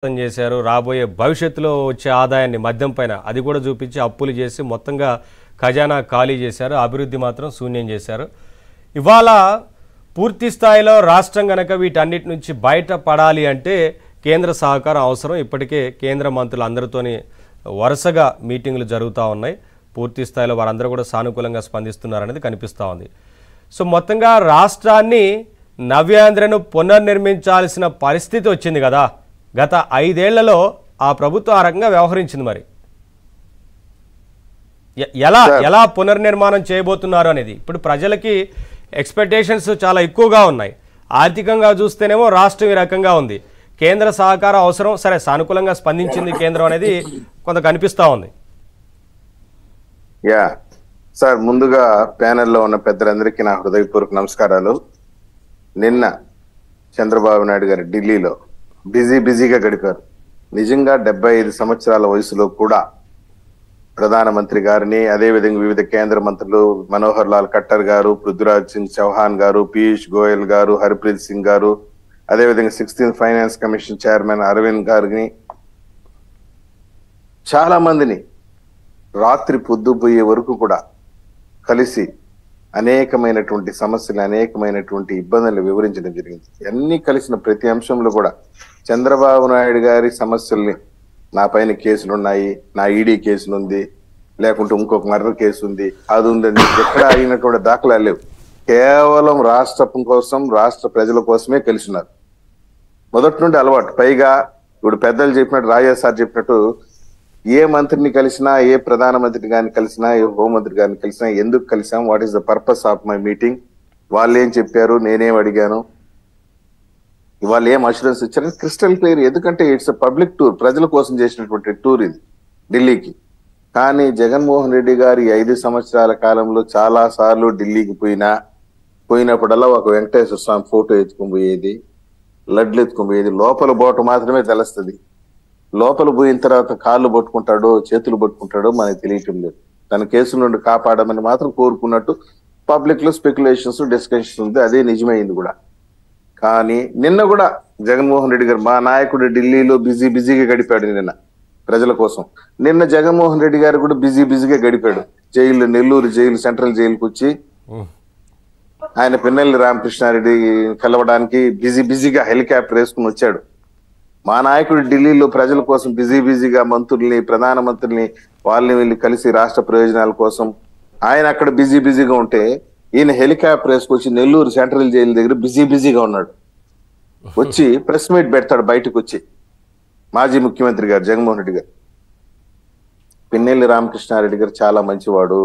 చేశారు. రాబోయే భవిష్యత్తులో వచ్చే ఆదాయాన్ని మద్యం పైన అది కూడా చూపించి అప్పులు చేసి మొత్తంగా ఖజానా ఖాళీ చేశారు. అభివృద్ధి మాత్రం శూన్యం చేశారు. ఇవాళ పూర్తి స్థాయిలో రాష్ట్రం గనక వీటన్నిటి నుంచి బయటపడాలి అంటే కేంద్ర సహకారం అవసరం. ఇప్పటికే కేంద్ర మంత్రులు అందరితోని వరుసగా మీటింగులు జరుగుతూ ఉన్నాయి. పూర్తి స్థాయిలో వారందరూ కూడా సానుకూలంగా స్పందిస్తున్నారనేది కనిపిస్తూ ఉంది. సో మొత్తంగా రాష్ట్రాన్ని నవ్యాంధ్రను పునర్నిర్మించాల్సిన పరిస్థితి వచ్చింది కదా. గత 5 ఏళ్లలో ఆ ప్రభుత్వం ఆ రకంగా వ్యవహరించింది. మరి ఎలా పునర్నిర్మాణం చేయబోతున్నారు అనేది ఇప్పుడు ప్రజలకి ఎక్స్పెక్టేషన్స్ చాలా ఎక్కువగా ఉన్నాయి. ఆర్థికంగా చూస్తేనేమో రాష్ట్రం ఈ రకంగా ఉంది. కేంద్ర సహకారం అవసరం. సరే, సానుకూలంగా స్పందించింది కేంద్రం అనేది కొంత కనిపిస్తూ ఉంది. సార్, ముందుగా ప్యానెల్లో ఉన్న పెద్దలందరికీ నా హృదయపూర్వక నమస్కారాలు. నిన్న చంద్రబాబు నాయుడు గారు ఢిల్లీలో బిజీగా గడిపారు. నిజంగా 75 సంవత్సరాల వయసులో కూడా ప్రధానమంత్రి గారిని, అదేవిధంగా వివిధ కేంద్ర మంత్రులు మనోహర్ లాల్ ఖట్టర్ గారు, పృథ్వీరాజ్ సింగ్ చౌహాన్ గారు, పీయూష్ గోయల్ గారు, హర్ప్రీత్ సింగ్ గారు, అదేవిధంగా 16th finance commission chairman Arvind గారిని, చాలా మందిని రాత్రి పొద్దుపోయే వరకు కూడా కలిసి అనేకమైనటువంటి సమస్యలు, అనేకమైనటువంటి ఇబ్బందులు వివరించడం జరిగింది. అన్ని కలిసిన ప్రతి అంశంలో కూడా చంద్రబాబు నాయుడు గారి సమస్యల్ని, నా పైన కేసులు ఉన్నాయి, నా ఈడీ కేసులు ఉంది, లేకుంటే ఇంకొక మర్డర్ కేసు ఉంది, అది ఉందని ఎక్కడ అయినటువంటి దాఖలాలు లేవు. కేవలం రాష్ట్రం కోసం, రాష్ట్ర ప్రజల కోసమే కలిసినారు. మొదటి నుండి అలవాటు. పైగా ఇప్పుడు పెద్దలు చెప్పినట్టు, రాజా సార్ చెప్పినట్టు, ఏ మంత్రిని కలిసినా, ఏ ప్రధానమంత్రి గారిని కలిసినా, ఏ హోంమంత్రి గారిని కలిసినా ఎందుకు కలిసాం, what is the purpose of my meeting, వాళ్ళు ఏం చెప్పారు, నేనేం అడిగాను, వాళ్ళు ఏం అష్యూరెన్స్ ఇచ్చారు, క్రిస్టల్ క్లియర్. ఎందుకంటే ఇట్స్ పబ్లిక్ టూర్, ప్రజల కోసం చేసినటువంటి టూర్ ఇది ఢిల్లీకి. కానీ జగన్మోహన్ రెడ్డి గారి 5 సంవత్సరాల కాలంలో చాలా సార్లు ఢిల్లీకి పోయినప్పుడల్లా ఒక వెంకటేశ్వర స్వామి ఫోటో ఎత్తుకుని పోయేది, లడ్లు ఎత్తుకుని పోయేది. లోపల బోట మాత్రమే తెలుస్తుంది. లోపల పోయిన తర్వాత కాళ్ళు పట్టుకుంటాడో చేతులు పట్టుకుంటాడో మనకి తెలియటం లేదు. తన కేసు నుండి కాపాడమని మాత్రం కోరుకున్నట్టు పబ్లిక్ లో స్పెక్యులేషన్స్, డిస్కషన్స్ ఉంది. అదే నిజమైంది కూడా. కానీ నిన్న కూడా జగన్మోహన్ రెడ్డి గారు, మా నాయకుడు ఢిల్లీలో బిజీగా గడిపాడు నిన్న ప్రజల కోసం. నిన్న జగన్మోహన్ రెడ్డి గారు కూడా బిజీగా గడిపాడు. జైలు, నెల్లూరు జైలు, సెంట్రల్ జైలుకి వచ్చి ఆయన పిన్నెల్లి రామకృష్ణారెడ్డి కలవడానికి బిజీగా హెలికాప్టర్ వేసుకుని వచ్చాడు. మా నాయకుడు ఢిల్లీలో ప్రజల కోసం బిజీగా మంత్రుల్ని, ప్రధానమంత్రిని, వాళ్ళని వెళ్ళి కలిసి రాష్ట్ర ప్రయోజనాల కోసం ఆయన అక్కడ బిజీగా ఉంటే, ఈయన హెలికాప్టర్ వేసుకొచ్చి నెల్లూరు సెంట్రల్ జైలు దగ్గర బిజీగా ఉన్నాడు. వచ్చి ప్రెస్ మీట్ పెడతాడు బయటకు వచ్చి. మాజీ ముఖ్యమంత్రి గారు జగన్మోహన్ రెడ్డి గారు, పిన్నెల్లి రామకృష్ణారెడ్డి గారు చాలా మంచివాడు,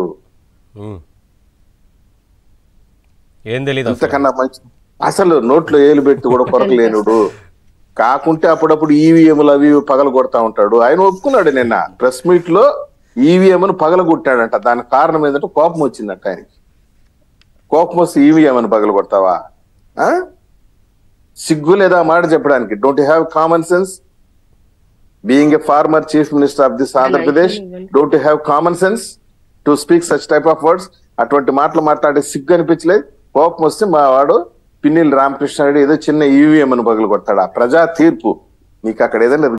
ఇంతకన్నా మంచి, అసలు నోట్లో ఏలు పెట్టి కూడా కొరకలేనుడు, కాకుంటే అప్పుడప్పుడు ఈవీఎంలు అవి పగల కొడతా ఉంటాడు. ఆయన ఒప్పుకున్నాడు నిన్న ప్రెస్ మీట్ లో, ఈవీఎంను పగల కొట్టాడంట. దానికి కారణం ఏంటంటే కోపం వచ్చిందంట ఆయనకి. కోపం వస్తే ఈవీఎంను పగల కొడతావా? సిగ్గు లేదా మాట చెప్పడానికి? Don't you have common sense? Being a former chief minister of this Andhra Pradesh, don't you have common sense to speak such type of words? అటువంటి మాటలు మాట్లాడే సిగ్గు అనిపించలేదు? కోపం వస్తే మా వాడు పిన్నెల్లి రామకృష్ణారెడ్డి ఏదో చిన్న ఈవీఎం అని పగలు కొడతాడు. ఆ ప్రజా తీర్పు నీకు అక్కడ ఏదైనా